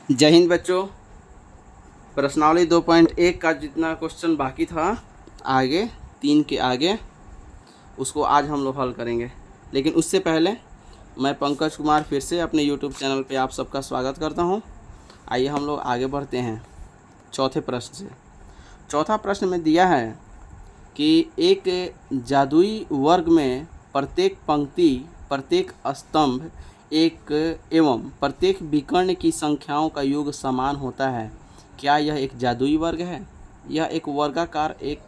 जय हिंद बच्चों। प्रश्नावली 2.1 का जितना क्वेश्चन बाकी था आगे 3 के आगे उसको आज हम लोग हल करेंगे। लेकिन उससे पहले मैं पंकज कुमार फिर से अपने यूट्यूब चैनल पे आप सबका स्वागत करता हूं। आइए हम लोग आगे बढ़ते हैं चौथे प्रश्न से। चौथा प्रश्न में दिया है कि एक जादुई वर्ग में प्रत्येक पंक्ति, प्रत्येक स्तंभ एक एवं प्रत्येक विकर्ण की संख्याओं का योग समान होता है। क्या यह एक जादुई वर्ग है? यह एक वर्गाकार एक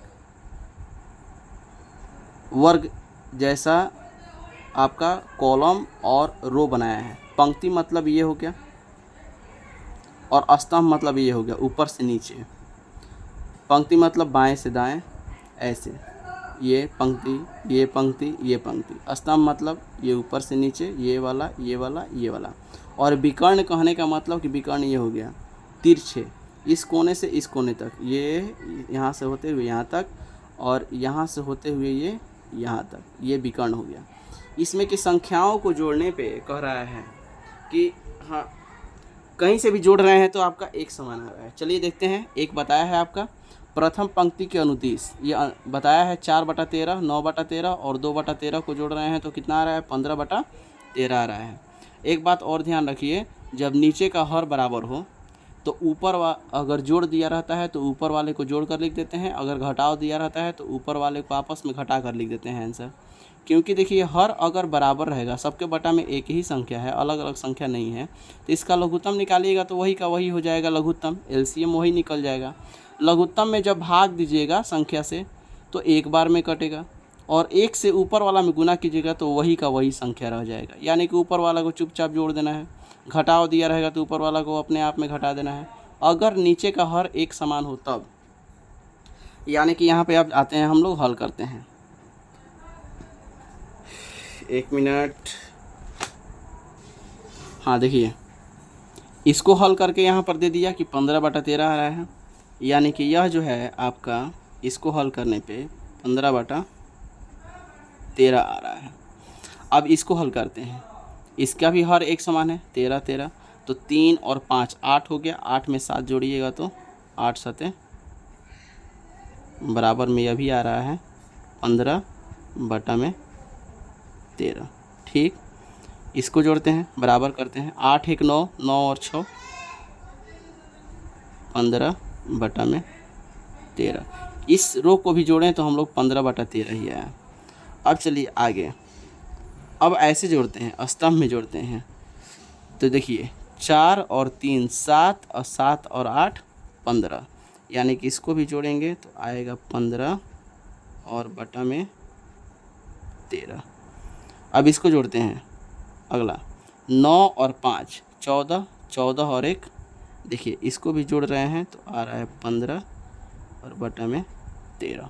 वर्ग जैसा आपका कॉलम और रो बनाया है। पंक्ति मतलब ये हो गया और स्तंभ मतलब ये हो गया ऊपर से नीचे। पंक्ति मतलब बाएं से दाएं ऐसे, ये पंक्ति ये पंक्ति ये पंक्ति। स्तंभ मतलब ये ऊपर से नीचे, ये वाला ये वाला ये वाला। और विकर्ण कहने का मतलब कि विकर्ण ये हो गया तिरछे, इस कोने से इस कोने तक, ये यहाँ से होते हुए यहाँ तक और यहाँ से होते हुए ये यहाँ तक, ये विकर्ण हो गया। इसमें की संख्याओं को जोड़ने पे कह रहा है कि हाँ कहीं से भी जोड़ रहे हैं तो आपका एक समान आ रहा है। चलिए देखते हैं। एक बताया है आपका प्रथम पंक्ति के अनुदिश, ये बताया है 4/13, 9/13 और 2/13 को जोड़ रहे हैं तो कितना आ रहा है 15/13 आ रहा है। एक बात और ध्यान रखिए, जब नीचे का हर बराबर हो तो अगर जोड़ दिया रहता है तो ऊपर वाले को जोड़ कर लिख देते हैं, अगर घटाव दिया रहता है तो ऊपर वाले को आपस में घटा कर लिख देते हैं आंसर। क्योंकि देखिए हर अगर बराबर रहेगा, सबके बटा में एक ही संख्या है, अलग अलग संख्या नहीं है, तो इसका लघुत्तम निकालिएगा तो वही का वही हो जाएगा लघुत्तम, एलसीएम वही निकल जाएगा। लघुत्तम में जब भाग दीजिएगा संख्या से तो एक बार में कटेगा और एक से ऊपर वाला में गुना कीजिएगा तो वही का वही संख्या रह जाएगा। यानी कि ऊपर वाला को चुपचाप जोड़ देना है, घटाव दिया रहेगा तो ऊपर वाला को अपने आप में घटा देना है। अगर नीचे का हर एक समान हो तब, यानी कि यहाँ पे आप आते हैं, हम लोग हल करते हैं। 1 मिनट। हाँ देखिए, इसको हल करके यहाँ पर दे दिया कि 15/13 आ रहा है, यानी कि यह जो है आपका इसको हल करने पे 15/13 आ रहा है। अब इसको हल करते हैं, इसका भी हर एक समान है 13 13, तो 3 और 5 8 हो गया, 8 में 7 जोड़िएगा तो 8 7 बराबर में यह भी आ रहा है 15/13। ठीक, इसको जोड़ते हैं, बराबर करते हैं, 8 1 9, 9 और 6 15/13। इस रो को भी जोड़ें तो हम लोग 15/13 ही आया। अब चलिए आगे, अब ऐसे जोड़ते हैं, स्तंभ में जोड़ते हैं। तो देखिए 4 और 3 7 और 7 और 8 15, यानी कि इसको भी जोड़ेंगे तो आएगा 15 और बटा में 13। अब इसको जोड़ते हैं, अगला 9 और 5 14, 14 और 1, देखिए इसको भी जोड़ रहे हैं तो आ रहा है 15 और बटा में 13,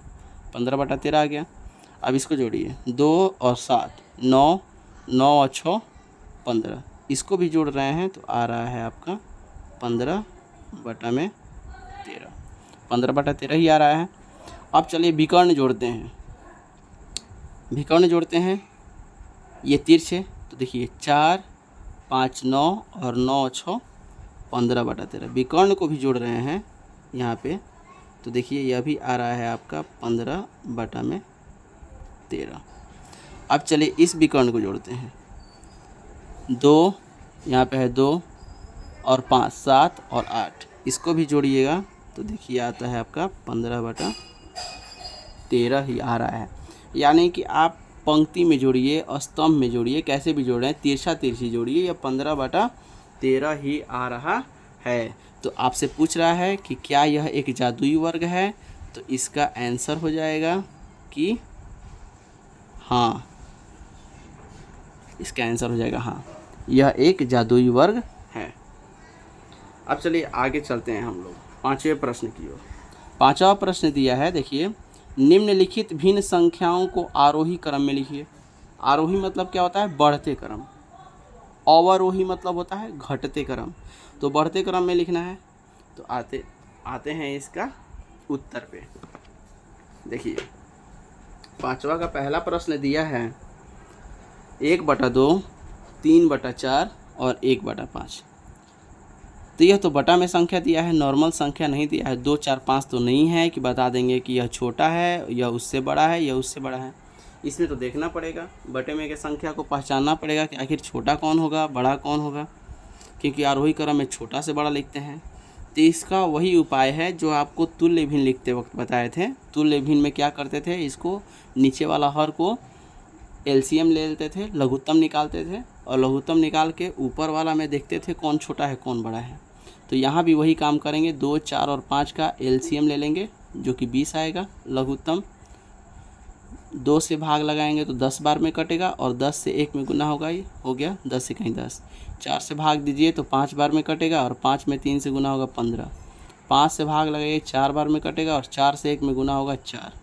15/13 आ गया। अब इसको जोड़िए, 2 और 7 9, 9 और 6 15, इसको भी जोड़ रहे हैं तो आ रहा है आपका 15/13, 15/13 ही आ रहा है। अब चलिए विकर्ण जोड़ते हैं, विकर्ण जोड़ते हैं, ये तिरछे, तो देखिए 4 5 9 और 9 6 15/13। विकर्ण को भी जोड़ रहे हैं यहाँ पे, तो देखिए यह भी आ रहा है आपका 15/13। अब चलिए इस विकर्ण को जोड़ते हैं, 2 यहाँ पे है 2 और 5 7 और 8, इसको भी जोड़िएगा तो देखिए आता है आपका 15/13 ही आ रहा है। यानी कि आप पंक्ति में जोड़िए, स्तंभ में जोड़िए, कैसे भी जोड़ें, तिरछा तिरछी जोड़िए, यह 15/13 ही आ रहा है। तो आपसे पूछ रहा है कि क्या यह एक जादुई वर्ग है, तो इसका आंसर हो जाएगा कि हाँ, इसका आंसर हो जाएगा हाँ, यह एक जादुई वर्ग है। अब चलिए आगे चलते हैं हम लोग 5वें प्रश्न की ओर। 5वां प्रश्न दिया है, देखिए, निम्नलिखित भिन्न संख्याओं को आरोही क्रम में लिखिए। आरोही मतलब क्या होता है, बढ़ते क्रम। अवरोही मतलब होता है घटते क्रम। तो बढ़ते क्रम में लिखना है, तो आते हैं इसका उत्तर पे। देखिए 5वां का पहला प्रश्न दिया है 1/2, 3/4 और 1/5। तो यह तो बटा में संख्या दिया है, नॉर्मल संख्या नहीं दिया है। 2 4 5 तो नहीं है कि बता देंगे कि यह छोटा है, यह उससे बड़ा है, यह उससे बड़ा है। इसमें तो देखना पड़ेगा, बटे में के संख्या को पहचानना पड़ेगा कि आखिर छोटा कौन होगा, बड़ा कौन होगा, क्योंकि आरोही क्रम में छोटा से बड़ा लिखते हैं। तो इसका वही उपाय है जो आपको तुल्य भिन्न लिखते वक्त बताए थे। तुल्य भिन्न में क्या करते थे, इसको नीचे वाला हर को एलसीएम ले लेते थे, लघुत्तम निकालते थे, और लघुत्तम निकाल के ऊपर वाला में देखते थे कौन छोटा है कौन बड़ा है। तो यहाँ भी वही काम करेंगे, 2 4 और 5 का एलसीएम ले लेंगे जो कि 20 आएगा। लघुत्तम 2 से भाग लगाएंगे तो 10 बार में कटेगा, और 10 से 1 में गुना होगा, ये हो गया 10 से कहीं 10। 4 से भाग दीजिए तो 5 बार में कटेगा, और 5 में 3 से गुना होगा 15। 5 से भाग लगाइए 4 बार में कटेगा, और 4 से 1 में गुना होगा 4।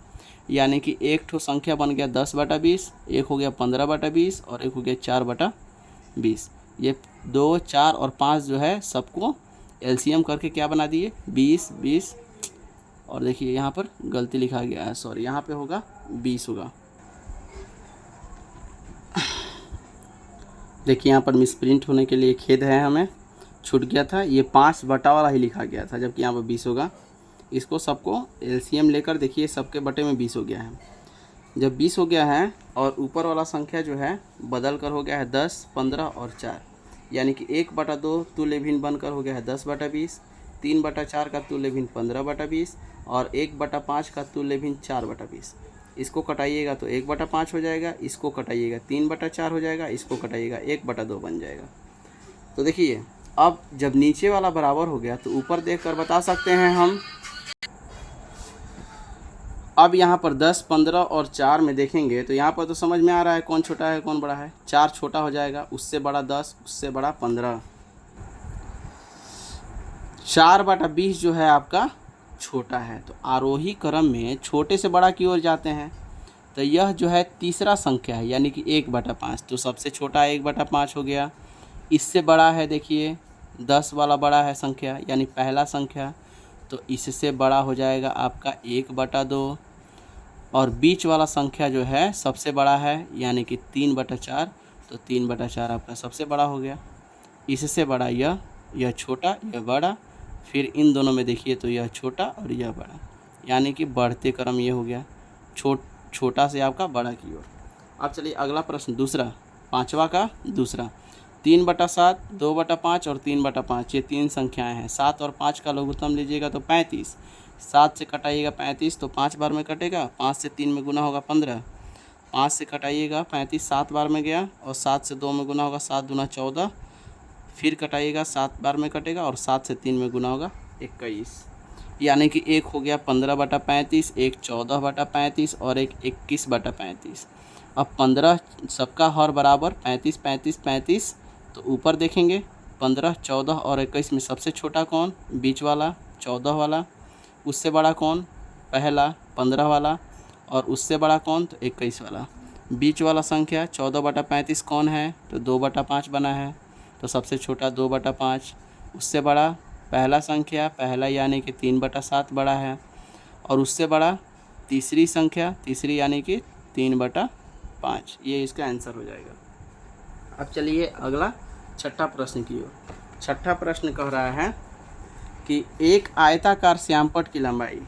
यानी कि एक ठो संख्या बन गया 10/20, एक हो गया 15/20, और एक हो गया 4/20। ये 2 4 और 5 जो है सबको एलसीएम करके क्या बना दिए, 20 20। और देखिए यहाँ पर गलती लिखा गया है, सॉरी, यहाँ पे होगा 20 होगा। देखिए यहाँ पर मिसप्रिंट होने के लिए खेद है, हमें छूट गया था, ये 5 बटा वाला ही लिखा गया था, जबकि यहाँ पर 20 होगा। इसको सबको एलसीएम लेकर देखिए, सबके बटे में 20 हो गया है। जब 20 हो गया है और ऊपर वाला संख्या जो है बदल कर हो गया है 10 15 और 4, यानी कि 1/2 तुल्य भिन्न बनकर हो गया है 10/20, 3/4 का तुल्य भिन्न 15/20, और 1/5 का तुल्य भिन्न 4/20। इसको कटाइएगा तो 1/5 हो जाएगा, इसको कटाइएगा 3/4 हो जाएगा, इसको कटाइएगा 1/2 बन जाएगा। तो देखिए अब जब नीचे वाला बराबर हो गया तो ऊपर देख कर बता सकते हैं हम। अब यहाँ पर 10 15 और 4 में देखेंगे तो यहाँ पर तो समझ में आ रहा है कौन छोटा है कौन बड़ा है। 4 छोटा हो जाएगा, उससे बड़ा 10, उससे बड़ा 15। 4/20 जो है आपका छोटा है। तो आरोही क्रम में छोटे से बड़ा की ओर जाते हैं। तो यह जो है तीसरा संख्या है, यानी कि 1/5। तो सबसे छोटा 1/5 हो गया। इससे बड़ा है, देखिए 10 वाला बड़ा है संख्या, यानी पहला संख्या। तो इससे बड़ा हो जाएगा आपका 1/2। और बीच वाला संख्या जो है सबसे बड़ा है, यानी कि 3/4। तो 3/4 आपका सबसे बड़ा हो गया। इससे बड़ा यह छोटा, यह बड़ा। फिर इन दोनों में देखिए तो यह छोटा और यह बड़ा, यानी कि बढ़ते क्रम ये हो गया, छोटा से आपका बड़ा की ओर। अब चलिए अगला प्रश्न, दूसरा, पांचवा का दूसरा। 3/7, 2/5 और 3/5, ये 3 संख्याएं हैं। 7 और 5 का लघुत्तम लीजिएगा तो 35। 7 से कटाइएगा 35 तो 5 बार में कटेगा, 5 से 3 में गुना होगा 15। 5 से कटाइएगा 35 7 बार में गया, और 7 से 2 में गुना होगा 7 दूना 14। फिर कटाइएगा 7 बार में कटेगा, और 7 से 3 में गुना होगा 21। यानी कि एक हो गया 15/35, एक 14/35 और एक 21/35। अब 15 सबका हर बराबर 35 35 35। तो ऊपर देखेंगे 15 14 और 21 में सबसे छोटा कौन, बीच वाला 14 वाला। उससे बड़ा कौन, पहला 15 वाला। और उससे बड़ा कौन, तो 21 वाला। बीच वाला संख्या 14/35 कौन है, तो 2/5 बना है। तो सबसे छोटा 2/5। उससे बड़ा पहला संख्या, पहला यानी कि 3/7 बड़ा है। और उससे बड़ा तीसरी संख्या, तीसरी यानी कि 3/5। ये इसका आंसर हो जाएगा। अब चलिए अगला छठा प्रश्न की ओर। छठा प्रश्न कह रहा है कि एक आयताकार श्यामपट्ट की लंबाई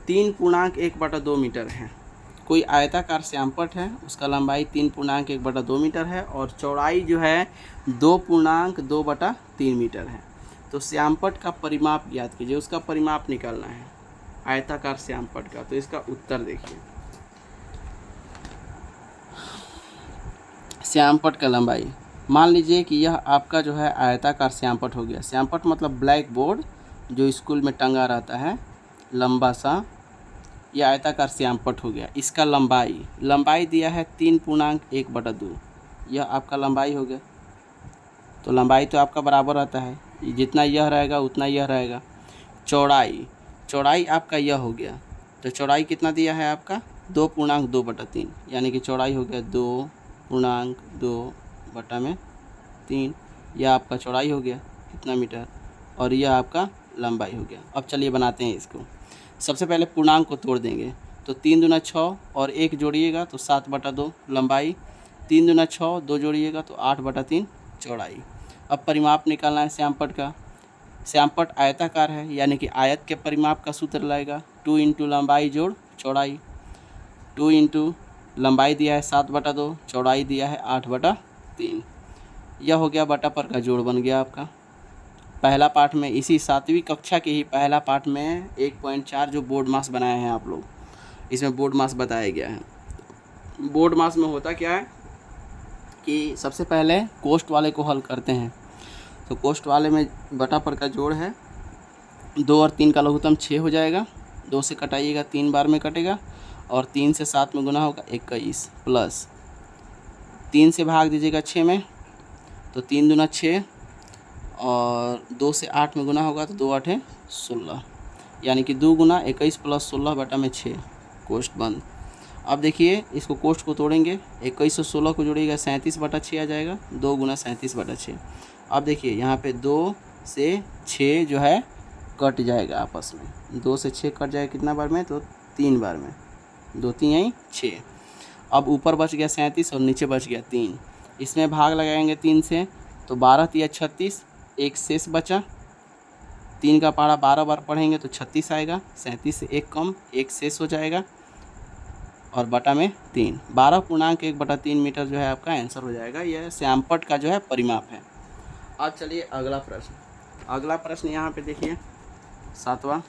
3.1/2 मीटर है। कोई आयताकार श्यामपट्ट है, उसका लंबाई 3.1/2 मीटर है, और चौड़ाई जो है 2.2/3 मीटर है। तो श्यामपट्ट का परिमाप याद कीजिए, उसका परिमाप निकालना है आयताकार श्यामपट्ट का। तो इसका उत्तर देखिए, श्यामपट्ट का लंबाई, मान लीजिए कि यह आपका जो है आयताकार श्यामपट्ट हो गया। श्यामपट्ट मतलब ब्लैक बोर्ड जो स्कूल में टंगा रहता है, लंबा सा, यह आयताकार श्यामपट्ट हो गया। इसका लंबाई दिया है 3.1/2, यह आपका लंबाई हो गया। तो लंबाई तो आपका बराबर रहता है, जितना यह रहेगा उतना यह रहेगा। चौड़ाई आपका यह हो गया। तो चौड़ाई कितना दिया है आपका, 2.2/3, यानी कि चौड़ाई हो गया 2.2/3। यह आपका चौड़ाई हो गया इतना मीटर, और यह आपका लंबाई हो गया। अब चलिए बनाते हैं इसको। सबसे पहले पूर्णांक को तोड़ देंगे। तो 3 दूना 6 और 1 जोड़िएगा तो 7/2 लंबाई। 3 दूना 6, 2 जोड़िएगा तो 8/3 चौड़ाई। अब परिमाप निकालना है श्यामपट्ट का। श्यामपट्ट आयताकार है, यानी कि आयत के परिमाप का सूत्र लगेगा 2 इंटू लंबाई जोड़ चौड़ाई। 2 इंटू लंबाई दिया है 7/2, चौड़ाई दिया है 8/3। यह हो गया बटा पर का जोड़ बन गया आपका। पहला पाठ में, इसी 7वीं कक्षा के ही पहला पाठ में 1.4 जो बोर्ड मास बनाए हैं आप लोग, इसमें बोर्ड मास बताया गया है। बोर्ड मास में होता क्या है कि सबसे पहले कोष्ठ वाले को हल करते हैं। तो कोष्ठ वाले में बटा पर का जोड़ है, 2 और 3 का लघुत्तम 6 हो जाएगा, 2 से कटाइएगा 3 बार में कटेगा, और 3 से 7 में गुना होगा 21, प्लस 3 से भाग दीजिएगा 6 में, तो 3 दूना 6, और 2 से 8 में गुना होगा तो 2 8 16, यानी कि 2 गुना 21 प्लस 16 बटा में 6, कोष्ठ बंद। अब देखिए इसको कोष्ठ को तोड़ेंगे, 21 और 16 को जोड़िएगा 37/6 आ जाएगा, 2 गुना 37/6। अब देखिए यहाँ पे 2 से 6 जो है कट जाएगा आपस में, 2 से 6 कट जाएगा कितना बार में, तो 3 बार में, 2 3 यहीं 6। अब ऊपर बच गया 37 और नीचे बच गया 3, इसमें भाग लगाएंगे 3 से, तो 12 3 36, एक शेष बचा, 3 का पहाड़ा 12 बार पढ़ेंगे तो 36 आएगा, 37 से 1 कम, 1 शेष हो जाएगा, और बटा में 3, 12.1/3 मीटर जो है आपका आंसर हो जाएगा। यह श्यामपट्ट का जो है परिमाप है। अब चलिए अगला प्रश्न। अगला प्रश्न यहाँ पे देखिए 7वां,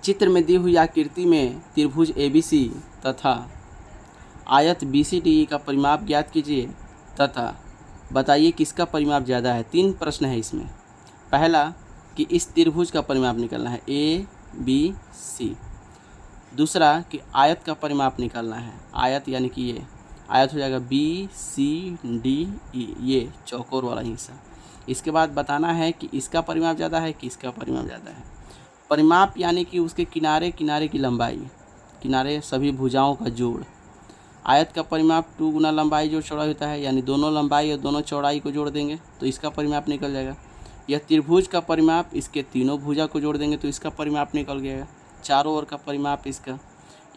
चित्र में दी हुई आकृति में त्रिभुज ABC तथा आयत BCDE का परिमाप ज्ञात कीजिए तथा बताइए किसका परिमाप ज़्यादा है। 3 प्रश्न है इसमें। पहला कि इस त्रिभुज का परिमाप निकालना है ABC। दूसरा कि आयत का परिमाप निकालना है, आयत यानी कि ये आयत हो जाएगा BCDE, ये चौकोर वाला हिस्सा। इसके बाद बताना है कि इसका परिमाप ज़्यादा है कि इसका परिमाप ज़्यादा है। परिमाप यानी कि उसके किनारे किनारे की लंबाई, किनारे सभी भुजाओं का जोड़। आयत का परिमाप 2 गुना लंबाई जोड़ चौड़ाई होता है, यानी दोनों लंबाई और दोनों चौड़ाई को जोड़ देंगे तो इसका परिमाप निकल जाएगा। यह त्रिभुज का परिमाप, इसके तीनों भुजा को जोड़ देंगे तो इसका परिमाप निकल गया। चारों ओर का परिमाप इसका,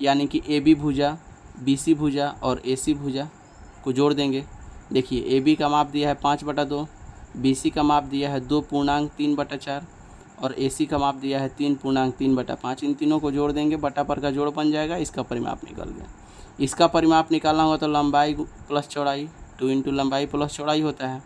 यानी कि AB भुजा, BC भुजा और AC भुजा को जोड़ देंगे। देखिए AB का माप दिया है 5/2, BC का माप दिया है 2.3/4 और AC का माप दिया है 3.3/5। इन तीनों को जोड़ देंगे, बटा पर का जोड़ बन जाएगा, इसका परिमाप निकल गया। इसका परिमाप निकालना होगा तो लंबाई प्लस चौड़ाई, 2 इंटू लंबाई प्लस चौड़ाई होता है,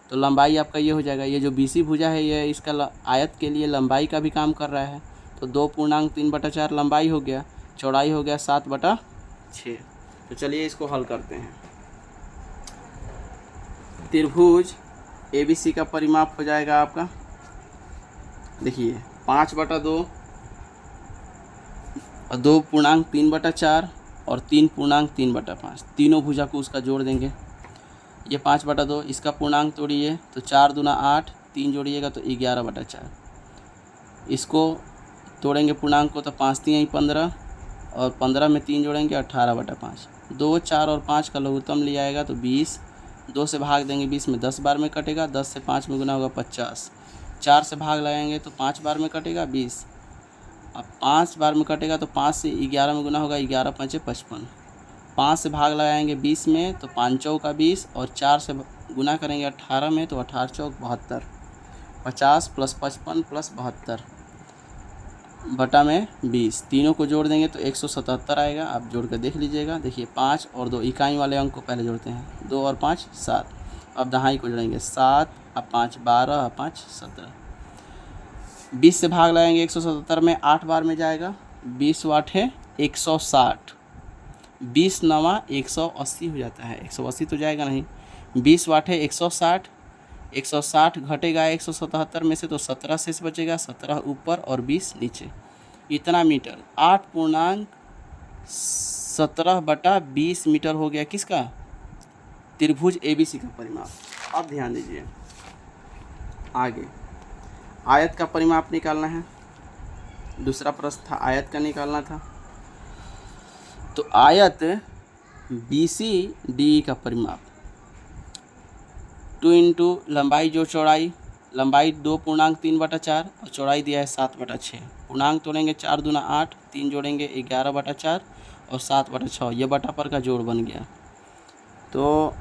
तो लंबाई आपका ये हो जाएगा। ये जो BC भुजा है ये इसका आयत के लिए लंबाई का भी काम कर रहा है, तो 2.3/4 लंबाई हो गया, चौड़ाई हो गया 7/6। तो चलिए इसको हल करते हैं। त्रिभुज ABC का परिमाप हो जाएगा आपका, देखिए 5/2 और 2.3/4 और 3.3/5, तीनों भुजा को उसका जोड़ देंगे। ये 5/2, इसका पूर्णांक तोड़िए तो 4 दूना 8, 3 जोड़िएगा तो 11/4। इसको तोड़ेंगे पूर्णांक को तो 5 3 15, और 15 में 3 जोड़ेंगे 18/5। 2 4 और 5 का लघुत्तम ले आएगा तो 20, 2 से भाग देंगे 20 में 10 बार में कटेगा, 10 से 5 में गुना होगा 50, 4 से भाग लगाएंगे तो 5 बार में कटेगा 20, अब 5 बार में कटेगा तो 5 से 11 में गुना होगा, 11 5 55, 5 से भाग लगाएंगे 20 में तो 5 चौका 20, और 4 से गुना करेंगे 18 में तो 18 चौक 72, 50 प्लस 55 प्लस 72 बटा में 20, तीनों को जोड़ देंगे तो 177 आएगा। आप जोड़ कर देख लीजिएगा। देखिए 5 और 2 इकाई वाले अंक को पहले जोड़ते हैं, 2 और 5 7, अब दहाई को जोड़ेंगे 7 अब 5 12 अब 5 17, 20 से भाग लगाएंगे 177 में 8 बार में जाएगा, 20 वाट है 160, 20 नवा 180 हो जाता है, 180 तो जाएगा नहीं, 20 वाट है 160, 160 घटेगा 177 में से तो 17 शेष बचेगा, 17 ऊपर और 20 नीचे, इतना मीटर 8.17/20 मीटर हो गया किसका, त्रिभुज ABC का परिमाप। अब ध्यान दीजिए आगे आयत का परिमाप निकालना है। दूसरा प्रश्न था आयत का निकालना था, तो आयत BCDE का परिमाप 2 इंटू लंबाई जो चौड़ाई, लंबाई 2.3/4 और चौड़ाई दिया है 7/6, पूर्णांक तोड़ेंगे 4 दूना 8, 3 जोड़ेंगे 11/4 और 7/6, ये बटा पर का जोड़ बन गया। तो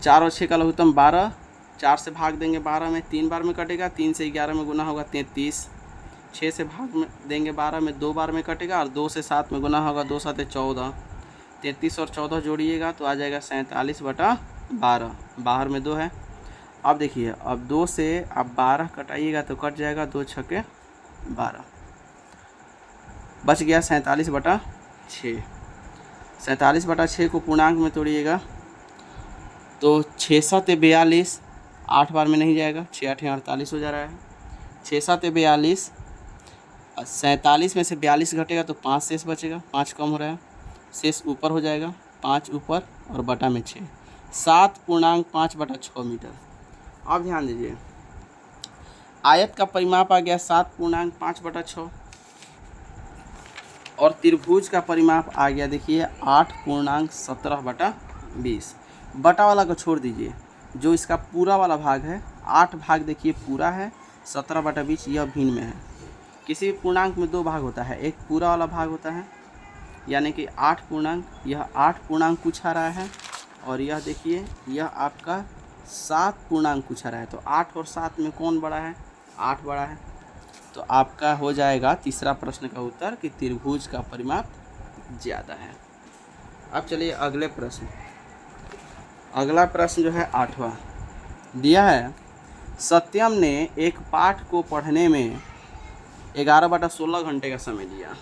4 और 6 का लघुत्तम 12, 4 से भाग देंगे 12 में, 3 बार में कटेगा, 3 से 11 में गुना होगा 33, 6 से भाग में देंगे 12 में, 2 बार में कटेगा, और 2 से 7 में गुना होगा, 2 7 14, 33 और 14 जोड़िएगा तो आ जाएगा 47/12, बाहर में 2 है। अब देखिए, अब 2 से आप 12 कटाइएगा तो कट जाएगा, 2 छके 12, बच गया 47/6। 47/6 को पूर्णांक में तोड़िएगा तो 6 7 42, 8 बार में नहीं जाएगा, 6 8 48 हो जा रहा है, 6 7 42, 47 में से 42 घटेगा तो 5 शेष बचेगा, 5 कम हो रहा है, शेष ऊपर हो जाएगा, 5 ऊपर और बटा में 6, 7.5/6 मीटर। अब ध्यान दीजिए, आयत का परिमाप आ गया 7.5/6 और त्रिभुज का परिमाप आ गया देखिए 8.17/20। बटा वाला को छोड़ दीजिए, जो इसका पूरा वाला भाग है, 8 भाग देखिए पूरा है, 17/20 यह भिन्न में है। किसी भी पूर्णांक में 2 भाग होता है, एक पूरा वाला भाग होता है, यानी कि 8 पूर्णांक, यह 8 पूर्णांक कुछ आ रहा है, और यह देखिए यह आपका 7 पूर्णांक कुछ आ रहा है। तो 8 और 7 में कौन बड़ा है? 8 बड़ा है। तो आपका हो जाएगा तीसरा प्रश्न का उत्तर कि त्रिभुज का परिमाप ज़्यादा है। अब चलिए अगले प्रश्न। अगला प्रश्न जो है 8वां दिया है, सत्यम ने एक पाठ को पढ़ने में 11/16 घंटे का समय लिया।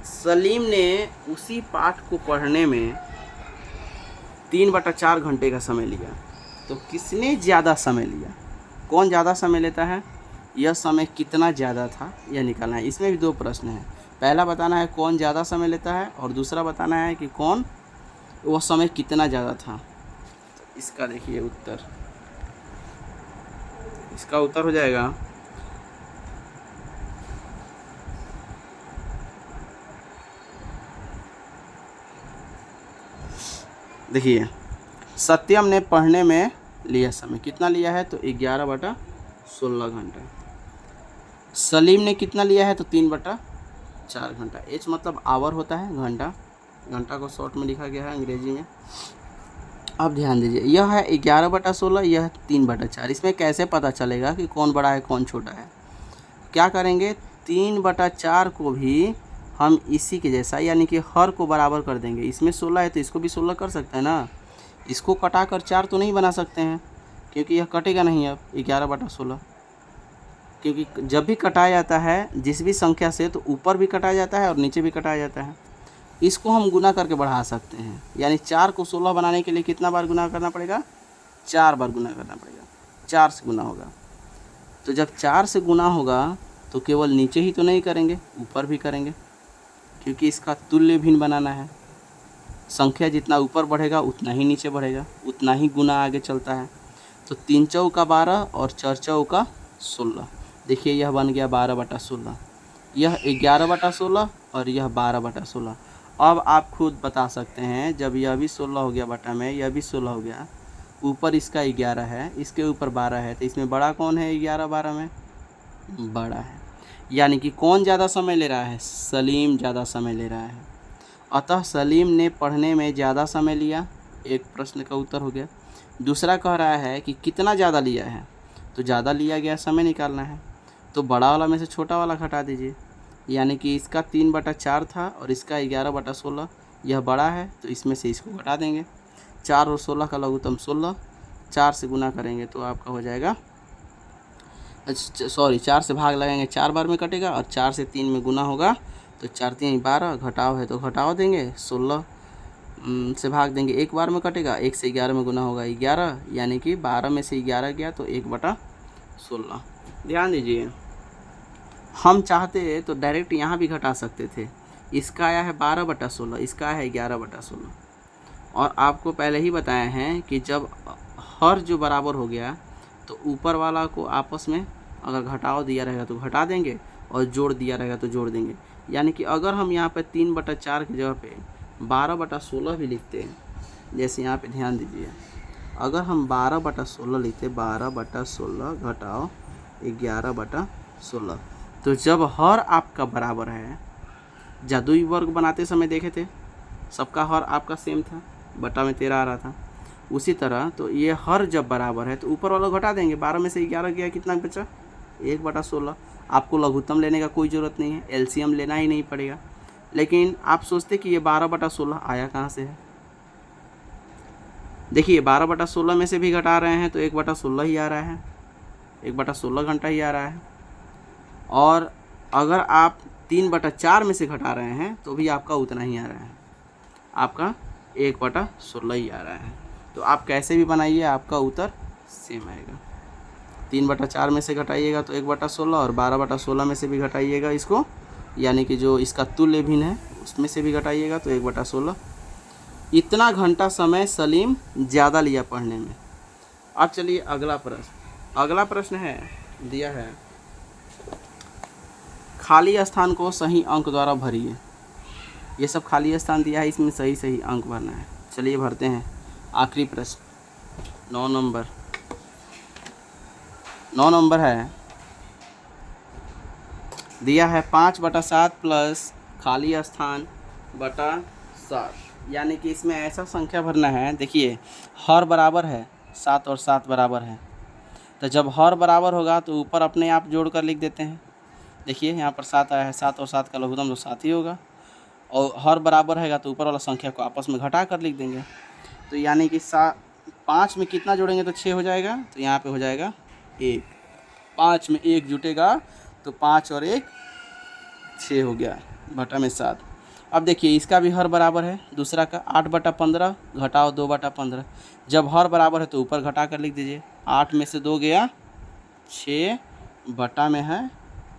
सलीम ने उसी पाठ को पढ़ने में 3/4 घंटे का समय लिया। तो किसने ज़्यादा समय लिया? कौन ज़्यादा समय लेता है? यह समय कितना ज़्यादा था यह निकालना है। इसमें भी 2 प्रश्न हैं। पहला बताना है कौन ज़्यादा समय लेता है, और दूसरा बताना है कि कौन वो समय कितना ज़्यादा था। तो इसका देखिए उत्तर, इसका उत्तर हो जाएगा देखिए, सत्यम ने पढ़ने में लिया समय कितना लिया है? तो 11/16 घंटा। सलीम ने कितना लिया है? तो 3/4 घंटा। एच मतलब आवर होता है, घंटा, घंटा को शॉर्ट में लिखा गया है अंग्रेजी में। अब ध्यान दीजिए, यह है 11/16, यह 3/4। इसमें कैसे पता चलेगा कि कौन बड़ा है कौन छोटा है? क्या करेंगे, 3/4 को भी हम इसी के जैसा, यानी कि हर को बराबर कर देंगे। इसमें 16 है तो इसको भी 16 कर सकते हैं ना। इसको कटा कर 4 तो नहीं बना सकते हैं, क्योंकि यह कटेगा नहीं अब 11/16, क्योंकि जब भी कटाया जाता है जिस भी संख्या से, तो ऊपर भी कटाया जाता है और नीचे भी कटाया जाता है। इसको हम गुना करके बढ़ा सकते हैं, यानी 4 को 16 बनाने के लिए कितना बार गुना करना पड़ेगा? 4 बार गुना करना पड़ेगा। 4 से गुना होगा। तो जब 4 से गुना होगा तो केवल नीचे ही तो नहीं करेंगे, ऊपर भी करेंगे, क्योंकि इसका तुल्य भिन्न बनाना है। संख्या जितना ऊपर बढ़ेगा उतना ही नीचे बढ़ेगा, उतना ही गुना आगे चलता है। तो 3 चौका 12 और 4 चौका 16। देखिए यह बन गया 12/16, यह 11/16 और यह 12/16। अब आप खुद बता सकते हैं, जब यह भी 16 हो गया बटा में, यह भी 16 हो गया, ऊपर इसका 11 है, इसके ऊपर 12 है, तो इसमें बड़ा कौन है? 11/12 में बड़ा है। यानी कि कौन ज़्यादा समय ले रहा है? सलीम ज़्यादा समय ले रहा है। अतः सलीम ने पढ़ने में ज़्यादा समय लिया, एक प्रश्न का उत्तर हो गया। दूसरा कह रहा है कि कितना ज़्यादा लिया है, तो ज़्यादा लिया गया समय निकालना है। तो बड़ा वाला में से छोटा वाला घटा दीजिए, यानी कि इसका 3/4 था और इसका 11/16, यह बड़ा है तो इसमें से इसको घटा देंगे। 4 और 16 का लघुत्तम 16, 4 से गुना करेंगे तो आपका हो जाएगा, सॉरी 4 से भाग लगाएंगे 4 बार में कटेगा, और 4 से 3 में गुना होगा तो 4 3 12, घटाव है तो घटाव देंगे, 16 से भाग देंगे 1 बार में कटेगा, 1 से 11 में गुना होगा 11, यानी कि 12 में से 11 गया तो 1/16। ध्यान दीजिए, हम चाहते तो डायरेक्ट यहाँ भी घटा सकते थे। इसका आया है 12/16, इसका आया है 11/16, और आपको पहले ही बताए हैं कि जब हर जो बराबर हो गया तो ऊपर वाला को आपस में अगर घटाव दिया रहेगा तो घटा देंगे, और जोड़ दिया रहेगा तो जोड़ देंगे। यानी कि अगर हम यहाँ पे 3/4 की जगह पे 12/16 भी लिखते हैं, जैसे यहाँ पे ध्यान दीजिए, अगर हम 12/16 लिखते, 12/16 घटाओ 11/16, तो जब हर आपका बराबर है, जादुई वर्ग बनाते समय देखे थे, सबका हर आपका सेम था, बटा में 13 आ रहा था। उसी तरह तो ये हर जब बराबर है तो ऊपर वाला घटा देंगे। 12 में से 11 गया, कितना बचा? 1/16। आपको लघुत्तम लेने का कोई ज़रूरत नहीं है, एलसीएम लेना ही नहीं पड़ेगा। लेकिन आप सोचते कि ये 12/16 आया कहाँ से है? देखिए 12/16 में से भी घटा रहे हैं तो 1/16 ही आ रहा है, 1/16 घंटा ही आ रहा है। और अगर आप 3/4 में से घटा रहे हैं तो भी आपका उतना ही आ रहा है, आपका 1/16 ही आ रहा है। तो आप कैसे भी बनाइए आपका उत्तर सेम आएगा। 3/4 में से घटाइएगा तो 1/16 और 12/16 में से भी घटाइएगा इसको, यानी कि जो इसका तुल्य भिन्न है उसमें से भी घटाइएगा तो 1/16। इतना घंटा समय सलीम ज़्यादा लिया पढ़ने में। अब चलिए अगला प्रश्न। अगला प्रश्न है, दिया है खाली स्थान को सही अंक द्वारा भरिए। ये सब खाली स्थान दिया है, इसमें सही सही अंक भरना है। चलिए भरते हैं। आखिरी प्रश्न 9 नंबर है, दिया है 5/7 प्लस खाली स्थान बटा 7, यानी कि इसमें ऐसा संख्या भरना है। देखिए हर बराबर है, 7 और 7 बराबर है, तो जब हर बराबर होगा तो ऊपर अपने आप जोड़ कर लिख देते हैं। देखिए यहाँ पर 7 आया है, 7 और 7 का लघुत्तम तो 7 ही होगा, और हर बराबर रहेगा तो ऊपर वाला संख्या को आपस में घटा कर लिख देंगे। तो यानी कि 5 में कितना जोड़ेंगे तो 6 हो जाएगा, तो यहाँ पे हो जाएगा 1। 5 में 1 जुटेगा तो 5 और 1 6 हो गया, बटा में 7। अब देखिए इसका भी हर बराबर है, दूसरा का 8/15 घटाओ 2/15। जब हर बराबर है तो ऊपर घटा कर लिख दीजिए। 8 में से 2 गया 6, बटा में है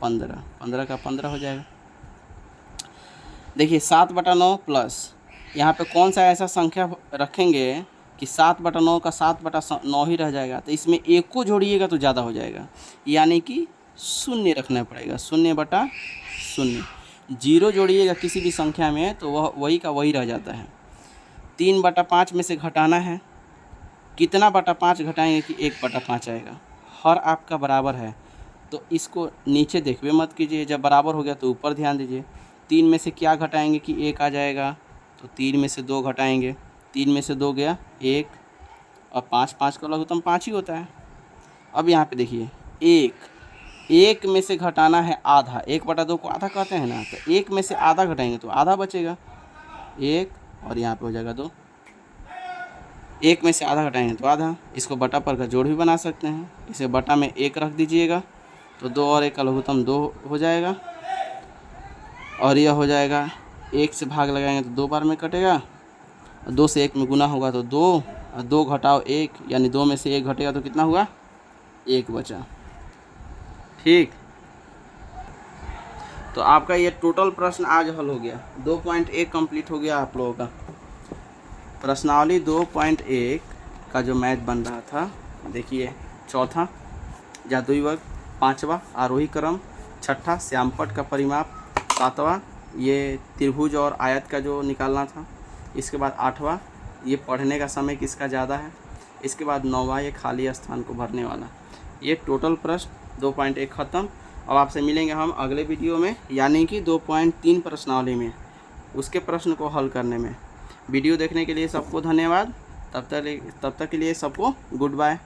15, 15 का 15 हो जाएगा। देखिए 7/9 प्लस, यहाँ पे कौन सा ऐसा संख्या रखेंगे कि 7/9 का 7/9 ही रह जाएगा, तो इसमें 1 को जोड़िएगा तो ज़्यादा हो जाएगा, यानी कि 0 रखना पड़ेगा। 0/0 जीरो जोड़िएगा किसी भी संख्या में तो वह वही का वही रह जाता है। 3/5 में से घटाना है, कितना बटा 5 घटाएंगे कि 1/5 आएगा। हर आपका बराबर है तो इसको नीचे देखिए मत कीजिए, जब बराबर हो गया तो ऊपर ध्यान दीजिए। 3 में से क्या घटाएंगे कि 1 आ जाएगा, तो 3 में से 2 घटाएंगे, 3 में से 2 गया 1, और 5 का लघुत्तम 5 ही होता है। अब यहाँ पे देखिए 1 में से घटाना है आधा, 1/2 को आधा कहते हैं ना, तो 1 में से आधा घटाएंगे तो आधा बचेगा 1, और यहाँ पे हो जाएगा 2। 1 में से आधा घटाएंगे तो आधा, इसको बटा पर का जोड़ भी बना सकते हैं। इसे बटा में 1 रख दीजिएगा तो 2 और 1 का लघुत्तम 2 हो जाएगा, और यह हो जाएगा 1 से भाग लगाएंगे तो 2 बार में कटेगा, 2 से 1 में गुना होगा तो 2, और 2 घटाओ 1, यानी 2 में से 1 घटेगा तो कितना हुआ, 1 बचा। ठीक, तो आपका ये टोटल प्रश्न आज हल हो गया। 2.1 कंप्लीट हो गया आप लोगों का। प्रश्नावली 2.1 का जो मैथ बन रहा था, देखिए चौथा जादुई वर्ग, 5वां आरोही क्रम, 6ठा श्यामपट्ट का परिमाप, 7वां ये त्रिभुज और आयत का जो निकालना था, इसके बाद 8वां ये पढ़ने का समय किसका ज़्यादा है, इसके बाद 9वां ये खाली स्थान को भरने वाला। ये टोटल प्रश्न 2.1 ख़त्म। अब आपसे मिलेंगे हम अगले वीडियो में, यानी कि 2.3 प्रश्नावली में, उसके प्रश्न को हल करने में। वीडियो देखने के लिए सबको धन्यवाद। तब तक के लिए सबको गुड बाय।